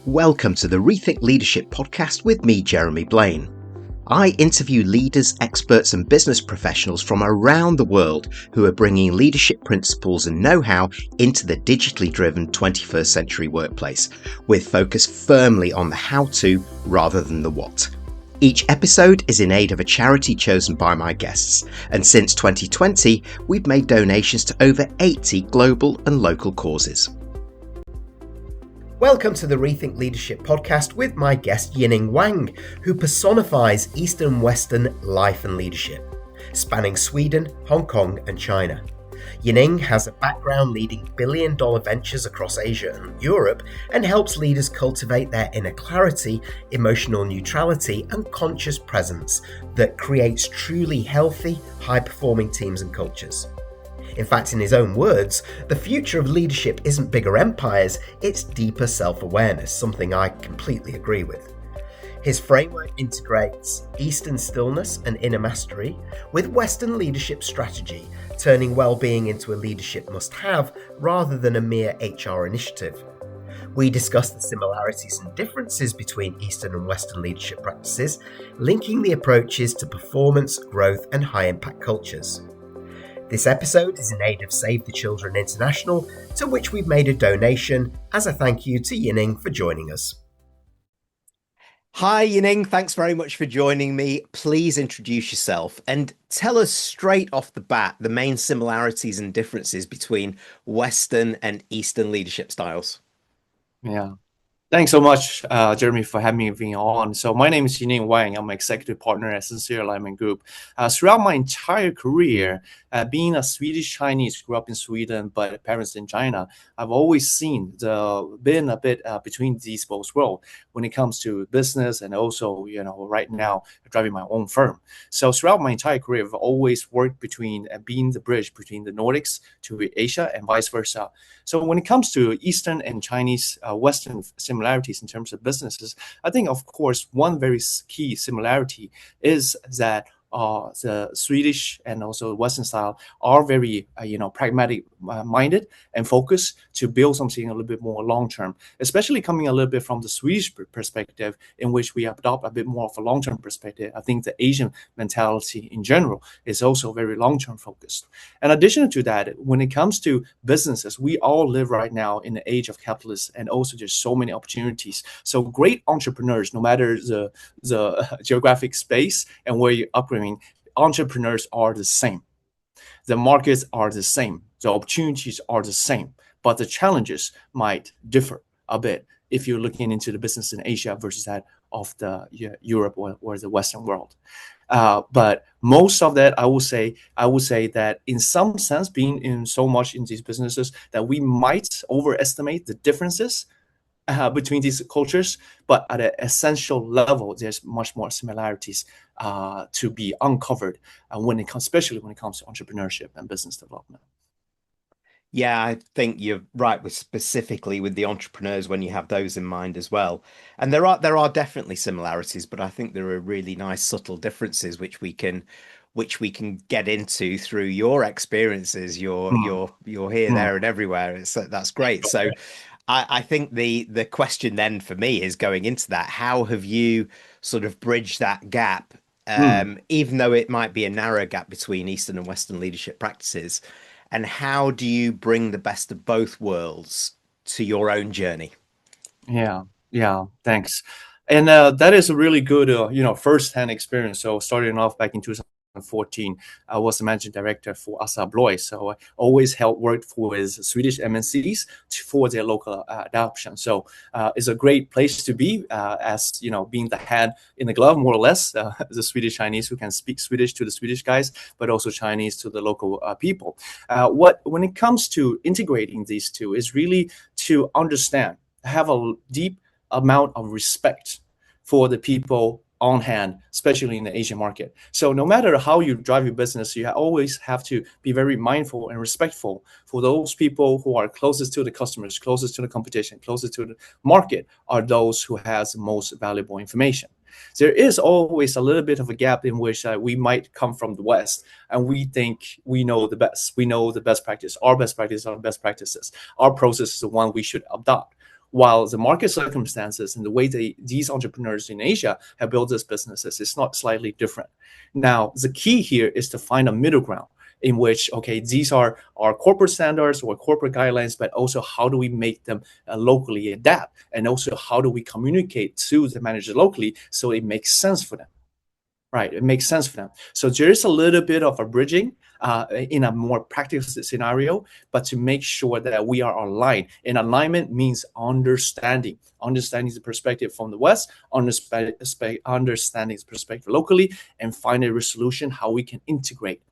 Welcome to the Rethink Leadership podcast with me, Jeremy Blaine. I interview leaders, experts and business professionals from around the world who are bringing leadership principles and know-how into the digitally driven 21st century workplace, with focus firmly on the how-to rather than the what. Each episode is in aid of a charity chosen by my guests, and since 2020, we've made donations to over 80 global and local causes. Welcome to the Rethink Leadership podcast with my guest Yining Wang, who personifies Eastern and Western life and leadership, spanning Sweden, Hong Kong and China. Yining has a background leading billion-dollar ventures across Asia and Europe and helps leaders cultivate their inner clarity, emotional neutrality and conscious presence that creates truly healthy, high-performing teams and cultures. In fact, in his own words, the future of leadership isn't bigger empires, it's deeper self-awareness, something I completely agree with. His framework integrates Eastern stillness and inner mastery with Western leadership strategy, turning well-being into a leadership must-have rather than a mere HR initiative. We discuss the similarities and differences between Eastern and Western leadership practices, linking the approaches to performance, growth and high-impact cultures. This episode is in aid of Save the Children International, to which we've made a donation as a thank you to Yining for joining us. Hi Yining, thanks very much for joining me. Please introduce yourself and tell us straight off the bat the main similarities and differences between Western and Eastern leadership styles. Yeah. Thanks so much, Jeremy, for having me on. So my name is Yining Wang. I'm an executive partner at Sincere Alignment Group. Throughout my entire career, being a Swedish Chinese, grew up in Sweden, but parents in China, I've always been a bit between these both worlds when it comes to business and also, right now driving my own firm. So throughout my entire career, I've always worked between being the bridge between the Nordics to Asia and vice versa. So when it comes to Eastern and Chinese, Western similarities in terms of businesses, I think, of course, one very key similarity is that the Swedish and also the Western style are very, pragmatic minded and focused to build something a little bit more long term, especially coming a little bit from the Swedish perspective, in which we adopt a bit more of a long term perspective. I think the Asian mentality in general is also very long term focused. In addition to that, when it comes to businesses, we all live right now in the age of capitalism, and also there's so many opportunities. So great entrepreneurs, no matter the geographic space and where you're operating, entrepreneurs are the same. The markets are the same. The opportunities are the same, but the challenges might differ a bit if you're looking into the business in Asia versus that of the Europe or the Western world. But most of that, I would say that in some sense, being in so much in these businesses, that we might overestimate the differences between these cultures, but at an essential level, there's much more similarities to be uncovered especially when it comes to entrepreneurship and business development. Yeah, I think you're right specifically with the entrepreneurs when you have those in mind as well. And there are definitely similarities, but I think there are really nice subtle differences which we can get into through your experiences. You're here, there, and everywhere. That's great. So I think the question then for me is going into that, how have you sort of bridged that gap, even though it might be a narrow gap between Eastern and Western leadership practices, and how do you bring the best of both worlds to your own journey? Yeah, thanks. And that is a really good, first-hand experience. So starting off back in 2014, I was the managing director for Assa Abloy. So I always worked with Swedish MNCs for their local adoption. So it's a great place to be, as being the hand in the glove, more or less, the Swedish Chinese who can speak Swedish to the Swedish guys, but also Chinese to the local people. When it comes to integrating these two, is really to understand, have a deep amount of respect for the people on hand, especially in the Asian market. So no matter how you drive your business, you always have to be very mindful and respectful for those people who are closest to the customers, closest to the competition, closest to the market, are those who has the most valuable information. There is always a little bit of a gap in which we might come from the West and we think we know the best. We know the best practice. Our best practice are best practices. Our process is the one we should adopt. while the market circumstances and the way these entrepreneurs in Asia have built these businesses is not slightly different. Now, the key here is to find a middle ground in which, okay, these are our corporate standards or corporate guidelines, but also how do we make them locally adapt? And also how do we communicate to the managers locally so it makes sense for them? Right, it makes sense for them. So there is a little bit of a bridging in a more practical scenario, but to make sure that we are aligned. And alignment means understanding the perspective from the West, understanding the perspective locally, and find a resolution how we can integrate,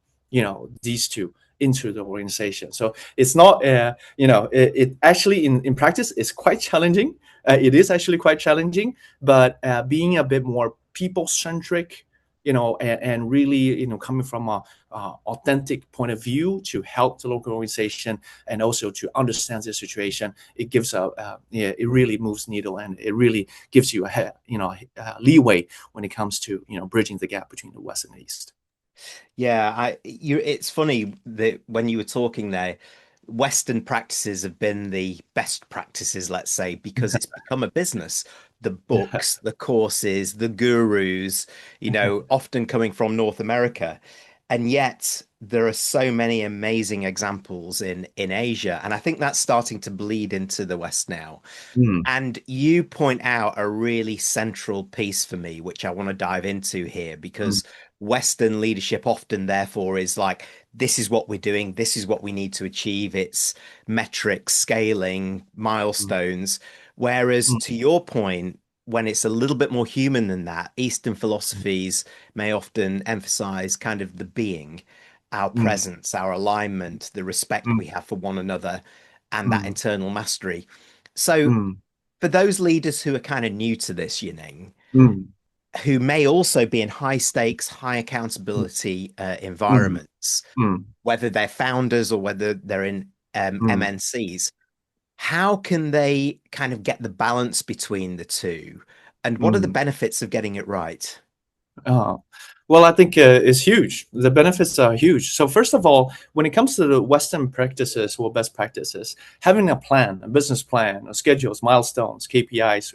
these two into the organization. So it's not, it actually in practice is quite challenging. It is actually quite challenging, but being a bit more people-centric, and really, coming from a authentic point of view to help the local organization and also to understand the situation, it gives it really moves needle, and it really gives you a leeway when it comes to bridging the gap between the West and the East. Yeah, it's funny that when you were talking there, Western practices have been the best practices, let's say, because it's become a business. The books, the courses, the gurus, often coming from North America. And yet there are so many amazing examples in Asia. And I think that's starting to bleed into the West now. And you point out a really central piece for me, which I want to dive into here, because Western leadership often, therefore, is like, this is what we're doing, this is what we need to achieve. It's metrics, scaling, milestones. Whereas, to your point, when it's a little bit more human than that, Eastern philosophies may often emphasize kind of the being, our presence, our alignment, the respect we have for one another, and that internal mastery. So, for those leaders who are kind of new to this, Yining, who may also be in high stakes, high accountability environments, whether they're founders or whether they're in MNCs, how can they kind of get the balance between the two? And what are the benefits of getting it right? Well, I think it's huge. The benefits are huge. So first of all, when it comes to the Western practices or best practices, having a plan, a business plan, schedules, milestones, KPIs,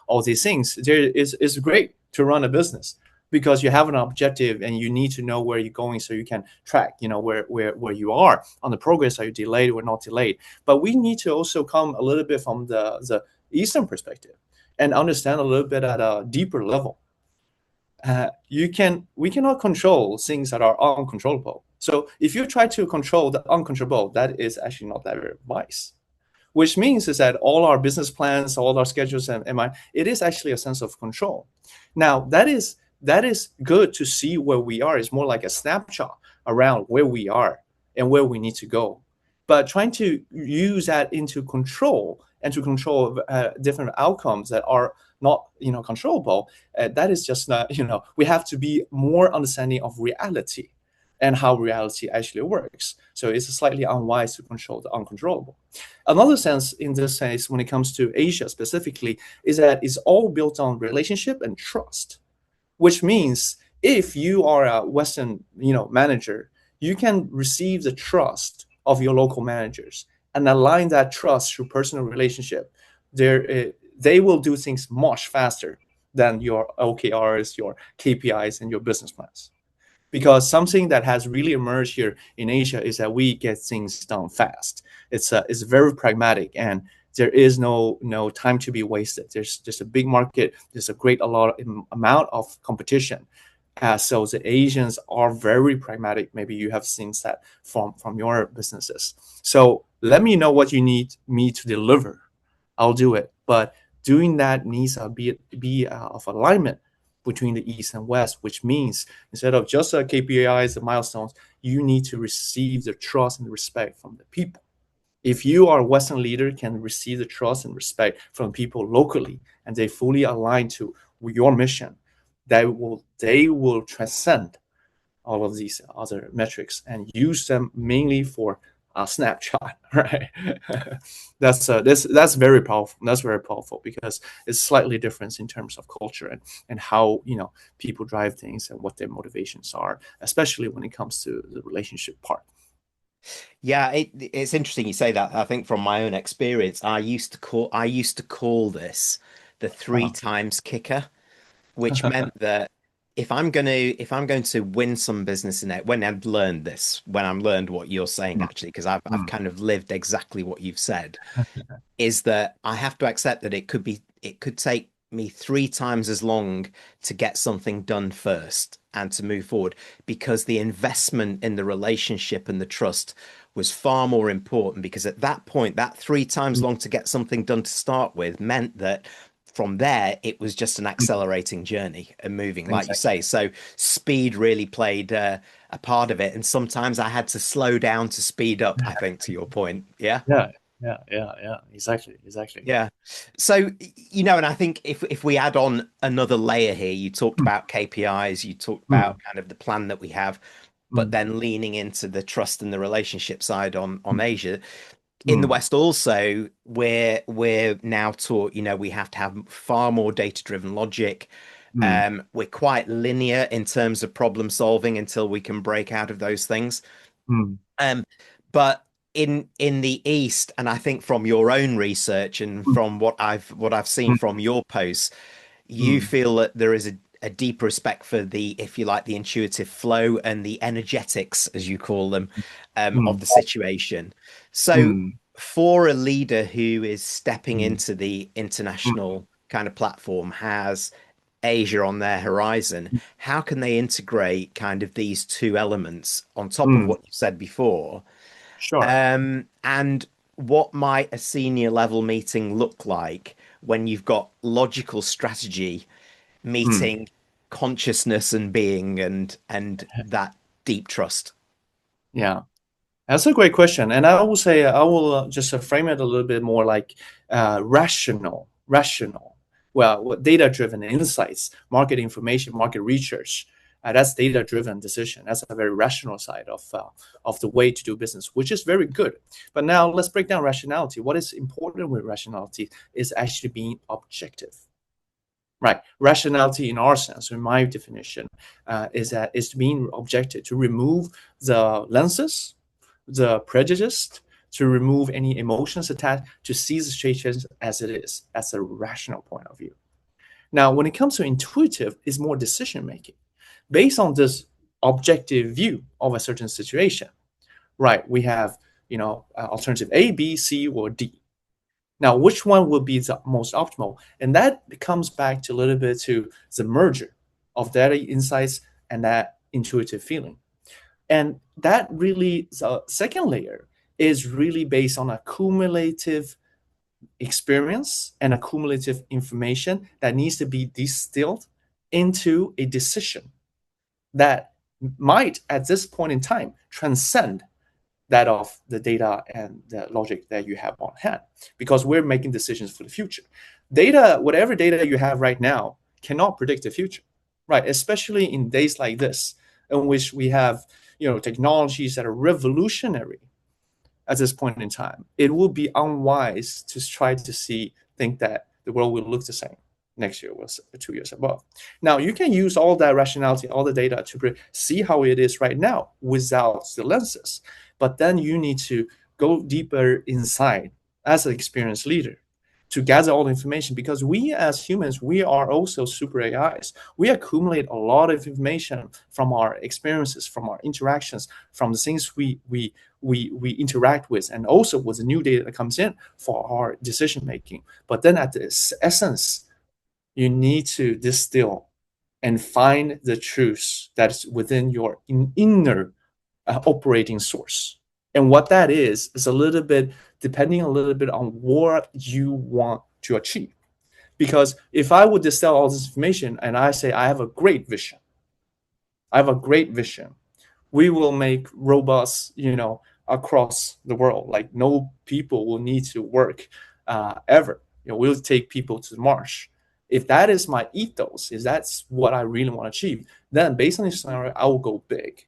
all these things, there is great to run a business because you have an objective and you need to know where you're going so you can track, where you are on the progress. Are you delayed or not delayed? But we need to also come a little bit from the Eastern perspective and understand a little bit at a deeper level. We cannot control things that are uncontrollable. So if you try to control the uncontrollable, that is actually not that very wise. Which means is that all our business plans, all our schedules, and it is actually a sense of control. Now that is good to see where we are. It's more like a snapshot around where we are and where we need to go. But trying to use that into control and to control different outcomes that are not controllable, that is just not, we have to be more understanding of reality and how reality actually works. So it's slightly unwise to control the uncontrollable. Another sense in this case, when it comes to Asia specifically, is that it's all built on relationship and trust, which means if you are a Western manager, you can receive the trust of your local managers and align that trust through personal relationship. They will do things much faster than your OKRs, your KPIs, and your business plans. Because something that has really emerged here in Asia is that we get things done fast. It's very pragmatic, and there is no time to be wasted. There's just a big market. There's a lot amount of competition. So the Asians are very pragmatic. Maybe you have seen that from your businesses. So let me know what you need me to deliver. I'll do it. But doing that needs to be of alignment between the East and West, which means instead of just KPIs and milestones, you need to receive the trust and respect from the people. If you are a Western leader, can receive the trust and respect from people locally, and they fully align to your mission, they will transcend all of these other metrics and use them mainly for a snapshot, right? That's very powerful. That's very powerful because it's slightly different in terms of culture and how people drive things and what their motivations are, especially when it comes to the relationship part. Yeah, it's interesting you say that. I think from my own experience, I used to call this the three Uh-huh. times kicker, which meant that if I'm going to win some business in it, when I've learned this, when I've learned what you're saying Mm, actually, because I've mm, kind of lived exactly what you've said, is that I have to accept that it could take me three times as long to get something done first and to move forward because the investment in the relationship and the trust was far more important because at that point, that three times mm, long to get something done to start with meant that from there it was just an mm. accelerating journey and moving, like you Exactly. say. So speed really played a part of it, and sometimes I had to slow down to speed up, I think, to your point. Yeah. Yeah, yeah. Exactly. Yeah. So, and I think if we add on another layer here, you talked Mm, about KPIs, you talked about mm, kind of the plan that we have, but mm, then leaning into the trust and the relationship side on mm, Asia. In the mm, West also, we're now taught, we have to have far more data-driven logic. mm, We're quite linear in terms of problem solving until we can break out of those things. mm, Um, but in the East, and I think from your own research and mm, from what I've seen mm, from your posts, you mm, feel that there is a deep respect for the, if you like, the intuitive flow and the energetics, as you call them, of mm, the situation. So mm, for a leader who is stepping mm, into the mm, international kind of platform, has Asia on their horizon, how can they integrate kind of these two elements on top of mm. what you said before? Sure. And what might a senior level meeting look like when you've got logical strategy Mm. meeting consciousness and being and that deep trust? Yeah. That's a great question, and I will say I will just frame it a little bit more like rational. Well, data-driven insights, market information, market research. That's data-driven decision. That's a very rational side of the way to do business, which is very good. But now let's break down rationality. What is important with rationality is actually being objective. Right, rationality in our sense, in my definition, is being objective, to remove the lenses, the prejudice, to remove any emotions attached, to see the situation as it is. That's a rational point of view. Now, when it comes to intuitive, it's more decision making based on this objective view of a certain situation. Right, we have alternative A, B, C, or D. Now, which one would be the most optimal? And that comes back to a little bit to the merger of data insights and that intuitive feeling. And that really, the second layer is really based on a cumulative experience and accumulative information that needs to be distilled into a decision that might, at this point in time, transcend that of the data and the logic that you have on hand, because we're making decisions for the future. Data, whatever data you have right now, cannot predict the future, right? Especially in days like this, in which we have technologies that are revolutionary at this point in time. It would be unwise to try to think that the world will look the same next year was 2 years above. Now you can use all that rationality, all the data to see how it is right now without the lenses. But then you need to go deeper inside as an experienced leader to gather all the information, because we as humans, we are also super AIs. We accumulate a lot of information from our experiences, from our interactions, from the things we interact with, and also with the new data that comes in for our decision making. But then at the essence, you need to distill and find the truth that's within your inner operating source. And what that is a little bit depending a little bit on what you want to achieve. Because if I would distill all this information and I say I have a great vision, we will make robots, across the world. Like no people will need to work ever. We'll take people to Mars. If that is my ethos, if that's what I really want to achieve, then based on this scenario, I will go big.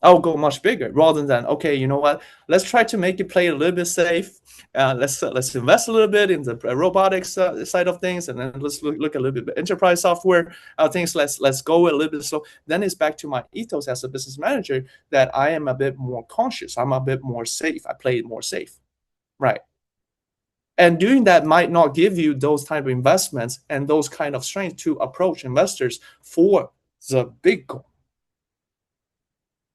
I'll go much bigger rather than, okay, you know what? Let's try to make it play a little bit safe. Let's invest a little bit in the robotics side of things, and then let's look a little bit at enterprise software things. Let's go a little bit slow. Then it's back to my ethos as a business manager that I am a bit more conscious. I'm a bit more safe. I play it more safe, right? And doing that might not give you those type of investments and those kind of strength to approach investors for the big goal.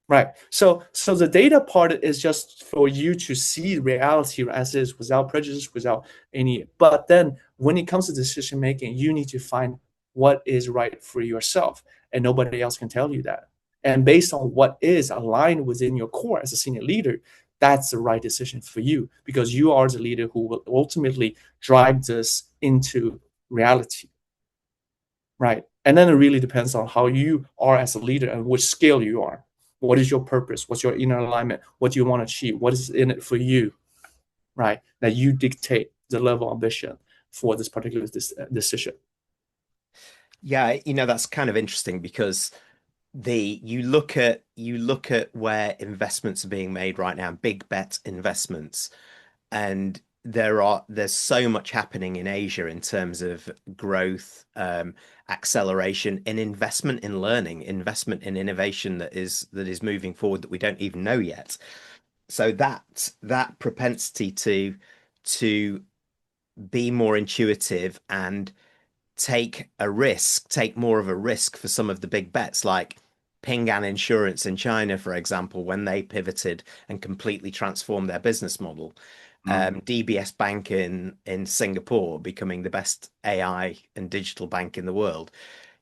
Right. So the data part is just for you to see reality as is without prejudice, without any. But then when it comes to decision making, you need to find what is right for yourself, and nobody else can tell you that. And based on what is aligned within your core as a senior leader, that's the right decision for you, because you are the leader who will ultimately drive this into reality. Right. And then it really depends on how you are as a leader and which scale you are. What is your purpose? What's your inner alignment? What do you want to achieve? What is in it for you, right? That you dictate the level of ambition for this particular decision. Yeah, that's kind of interesting, because you look at where investments are being made right now, big bet investments, and there's so much happening in Asia in terms of growth, acceleration, in investment in learning, investment in innovation that is moving forward that we don't even know yet. So that propensity to be more intuitive and take more of a risk for some of the big bets, like Ping An Insurance in China, for example, when they pivoted and completely transformed their business model. DBS Bank in Singapore becoming the best AI and digital bank in the world.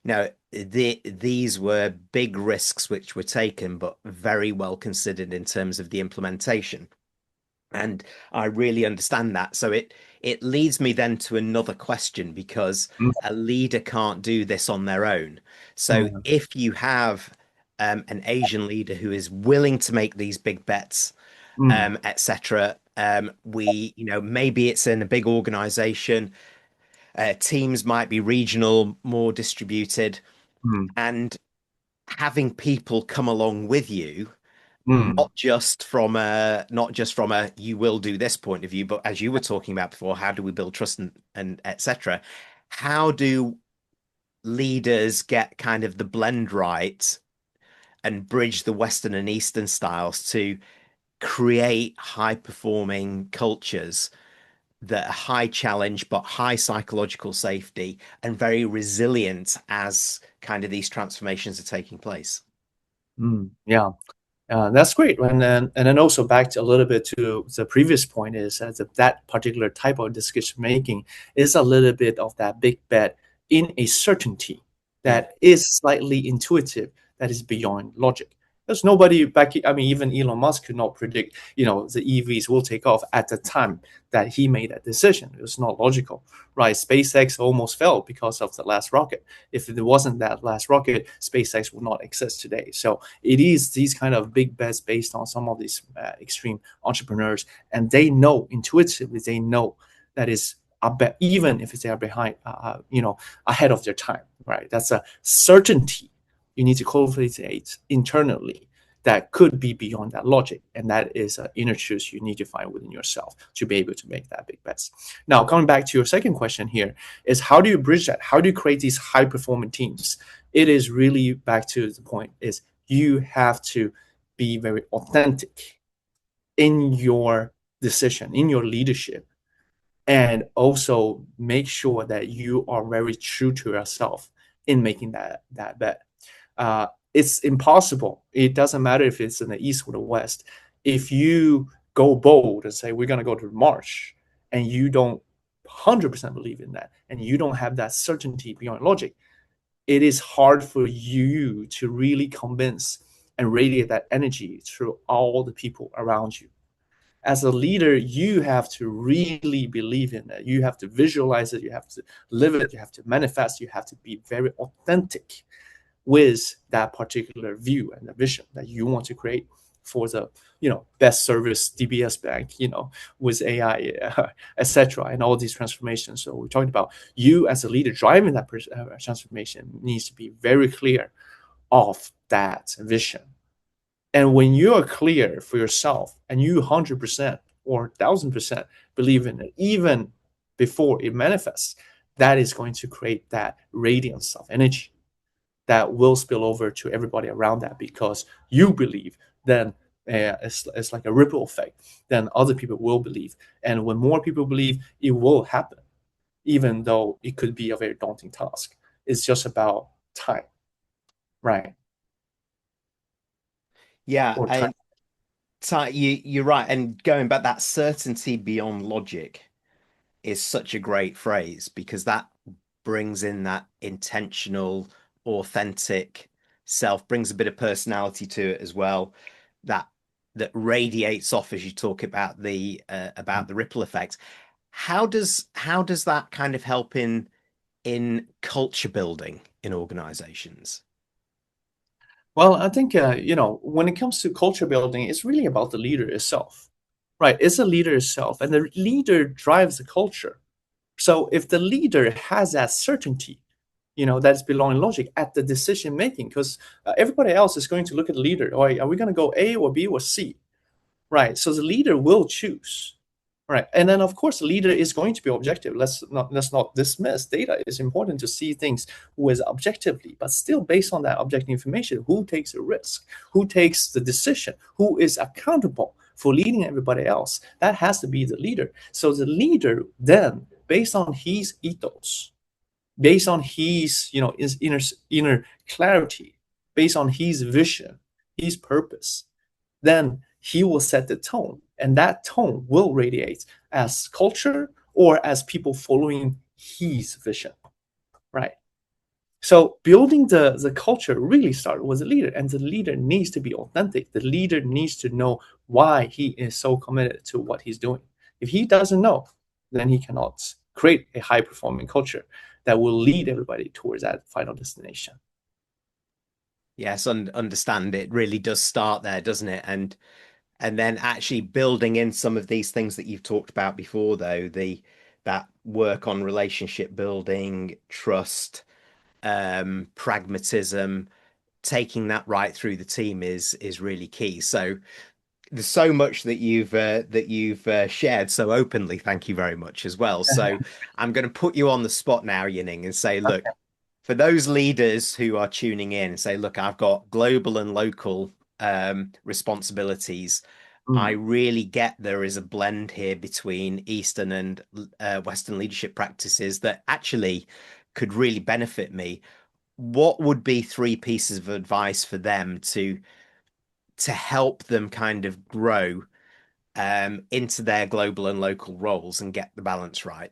Now, these were big risks which were taken, but very well considered in terms of the implementation. And I really understand that. So it leads me then to another question, because a leader can't do this on their own. So if you have an Asian leader who is willing to make these big bets, etc., maybe it's in a big organization, teams might be regional, more distributed, and having people come along with you, not just from a you will do this point of view, but as you were talking about before, how do we build trust and etc. How do leaders get kind of the blend right and bridge the Western and Eastern styles to create high performing cultures that are high challenge but high psychological safety and very resilient as kind of these transformations are taking place? Yeah. That's great. And then also back to a little bit to the previous point is that particular type of decision making is a little bit of that big bet in a certainty that is slightly intuitive, that is beyond logic. There's nobody back. I mean, even Elon Musk could not predict, the EVs will take off at the time that he made that decision. It was not logical, right? SpaceX almost failed because of the last rocket. If it wasn't that last rocket, SpaceX would not exist today. So it is these kind of big bets based on some of these extreme entrepreneurs, and they know intuitively, they know that is a bet, even if they are behind, ahead of their time, right? That's a certainty you need to cultivate internally that could be beyond that logic. And that is an inner truth you need to find within yourself to be able to make that big bets. Now, coming back to your second question here is, how do you bridge that? How do you create these high performing teams? It is really back to the point is you have to be very authentic in your decision, in your leadership, and also make sure that you are very true to yourself in making that bet. It's impossible. It doesn't matter if it's in the East or the West. If you go bold and say, we're going to go to March, and you don't 100% believe in that, and you don't have that certainty beyond logic, it is hard for you to really convince and radiate that energy through all the people around you. As a leader, you have to really believe in it. You have to visualize it. You have to live it. You have to manifest. You have to be very authentic with that particular view and the vision that you want to create for the best service DBS bank, with AI, etc., and all these transformations. So we're talking about you as a leader driving that transformation needs to be very clear of that vision. And when you are clear for yourself and you 100% or 1000% believe in it, even before it manifests, that is going to create that radiance of energy that will spill over to everybody around that, because you believe. Then it's like a ripple effect. Then other people will believe. And when more people believe, it will happen, even though it could be a very daunting task. It's just about time, right? Yeah, Or time. you're right. And going back, that certainty beyond logic is such a great phrase, because that brings in that intentional, authentic self, brings a bit of personality to it as well, that radiates off as you talk about the ripple effect. How does that kind of help in culture building in organizations? Well, I think, when it comes to culture building, it's really about the leader itself, right? It's the leader itself, and the leader drives the culture. So if the leader has that certainty, that's belonging logic at the decision making, because everybody else is going to look at the leader. Or are we going to go A or B or C? Right. So the leader will choose. Right. And then of course the leader is going to be objective. Let's not dismiss. Data is important to see things with objectively, but still based on that objective information, who takes the risk, who takes the decision, who is accountable for leading everybody else. That has to be the leader. So the leader then, based on his ethos, based on his, his inner clarity, based on his vision, his purpose, then he will set the tone, and that tone will radiate as culture or as people following his vision, right? So building the culture really started with the leader, and the leader needs to be authentic. The leader needs to know why he is so committed to what he's doing. If he doesn't know, then he cannot create a high performing culture that will lead everybody towards that final destination. Yes, understand, it really does start there, doesn't it? And then actually building in some of these things that you've talked about before, though, that work on relationship building, trust, pragmatism, taking that right through the team is really key. So there's so much that you've shared so openly. Thank you very much as well. So I'm going to put you on the spot now, Yining, and say, look, for those leaders who are tuning in and say, look, I've got global and local responsibilities. I really get there is a blend here between Eastern and Western leadership practices that actually could really benefit me. What would be three pieces of advice for them to help them kind of grow into their global and local roles and get the balance right?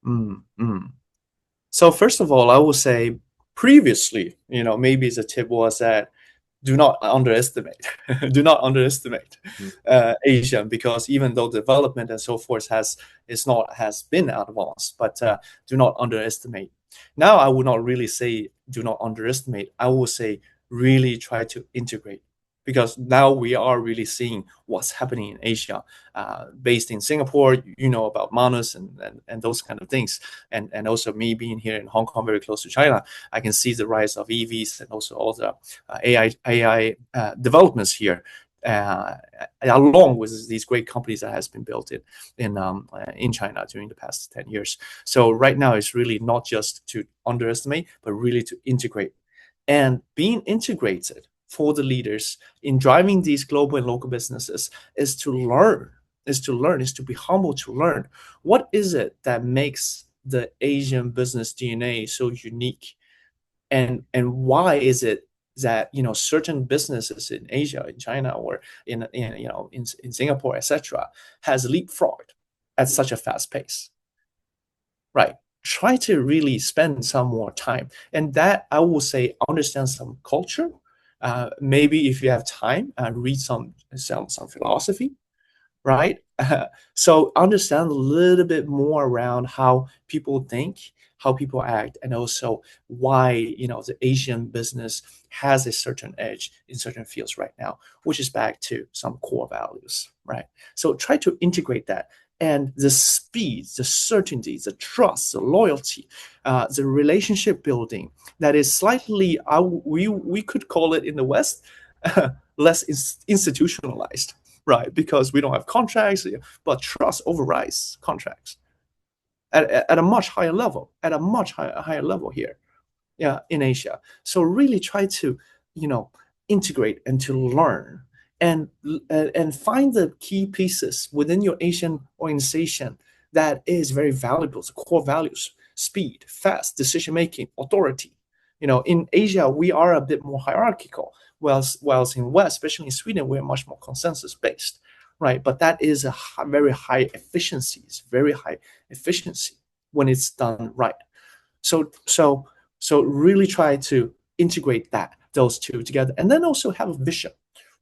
Mm, mm. So first of all, I will say previously, maybe the tip was that do not underestimate, do not underestimate Asia, because even though development and so forth has been advanced, but do not underestimate. Now, I would not really say do not underestimate. I will say really try to integrate, because now we are really seeing what's happening in Asia, based in Singapore, about Manus and those kind of things. And also me being here in Hong Kong, very close to China, I can see the rise of EVs and also all the AI developments here, along with these great companies that has been built in China during the past 10 years. So right now it's really not just to underestimate, but really to integrate. And being integrated for the leaders in driving these global and local businesses is to learn, is to be humble, to learn what is it that makes the Asian business DNA so unique, and why is it that certain businesses in Asia, in China, or in Singapore, etc., has leapfrogged at such a fast pace, right? Try to really spend some more time, and that I will say understand some culture. Maybe if you have time, read some philosophy, right? So understand a little bit more around how people think, how people act, and also why the Asian business has a certain edge in certain fields right now, which is back to some core values, right? So try to integrate that. And the speed, the certainty, the trust, the loyalty, the relationship building, that is slightly, we could call it in the West, less institutionalized, right? Because we don't have contracts, but trust overrides contracts at a much higher level, higher level here, in Asia. So really try to, integrate and to learn and find the key pieces within your Asian organization that is very valuable, the core values: speed, fast decision making, authority. In Asia we are a bit more hierarchical, whilst in West, especially in Sweden, we're much more consensus based, right? But that is a very high efficiency. It's very high efficiency when it's done right. So really try to integrate those two together, and then also have a vision,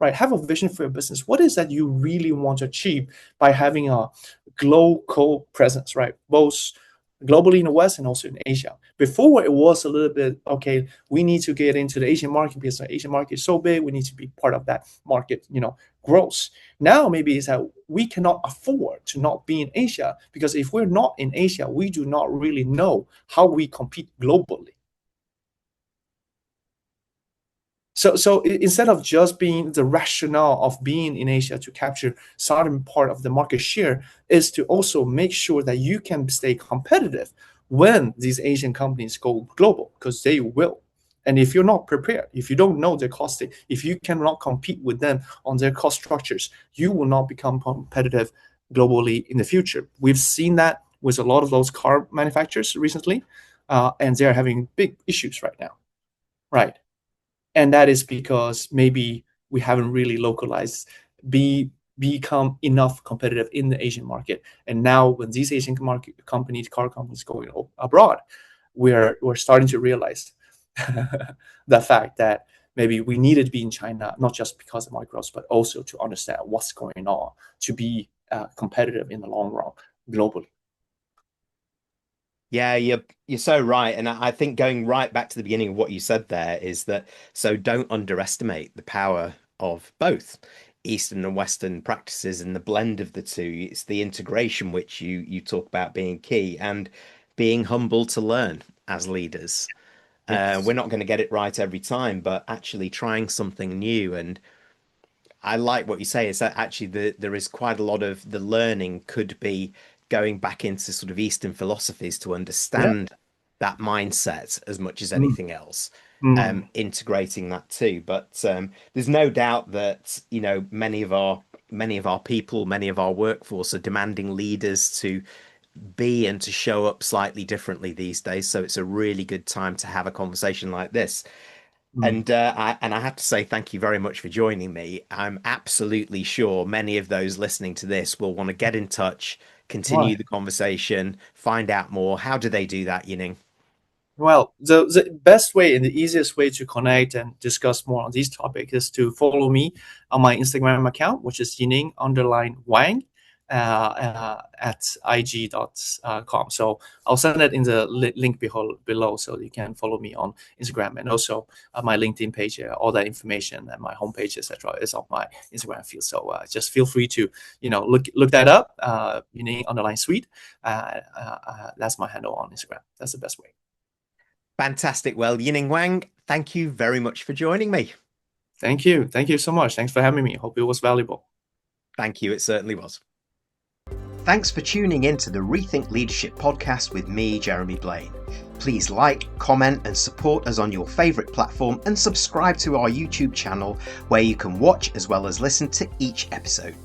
right? Have a vision for your business. What is that you really want to achieve by having a global presence, right? Both globally in the West and also in Asia. Before, it was a little bit, okay, we need to get into the Asian market because the Asian market is so big, we need to be part of that market, growth. Now maybe it's that we cannot afford to not be in Asia, because if we're not in Asia, we do not really know how we compete globally. So instead of just being the rationale of being in Asia to capture certain part of the market share, is to also make sure that you can stay competitive when these Asian companies go global, because they will. And if you're not prepared, if you don't know their costing, if you cannot compete with them on their cost structures, you will not become competitive globally in the future. We've seen that with a lot of those car manufacturers recently, and they're having big issues right now, right? And that is because maybe we haven't really localized, become enough competitive in the Asian market. And now when these Asian car companies going abroad, we're starting to realize the fact that maybe we needed to be in China, not just because of market growth, but also to understand what's going on, to be competitive in the long run globally. Yeah, you're so right. And I think going right back to the beginning of what you said there is that, so don't underestimate the power of both Eastern and Western practices and the blend of the two. It's the integration which you talk about being key, and being humble to learn as leaders. Yes. We're not going to get it right every time, but actually trying something new. And I like what you say is that actually there is quite a lot of the learning could be going back into sort of Eastern philosophies to understand that mindset as much as anything else, integrating that too. But there's no doubt that, many of our people, many of our workforce are demanding leaders to be and to show up slightly differently these days. So it's a really good time to have a conversation like this. And I have to say thank you very much for joining me. I'm absolutely sure many of those listening to this will want to get in touch, continue the conversation, find out more. How do they do that, Yining? Well, the best way and the easiest way to connect and discuss more on these topics is to follow me on my Instagram account, which is Yining_Wang at ig.com. So I'll send it in the link below, so you can follow me on Instagram, and also my LinkedIn page. All that information and my homepage, etc., is on my Instagram feed. So just feel free to look that up. Yining_Sweet. That's my handle on Instagram. That's the best way. Fantastic. Well, Yining Wang, thank you very much for joining me. Thank you. Thank you so much. Thanks for having me. Hope it was valuable. Thank you. It certainly was. Thanks for tuning in to the Rethink Leadership podcast with me, Jeremy Blaine. Please like, comment, and support us on your favourite platform, and subscribe to our YouTube channel, where you can watch as well as listen to each episode.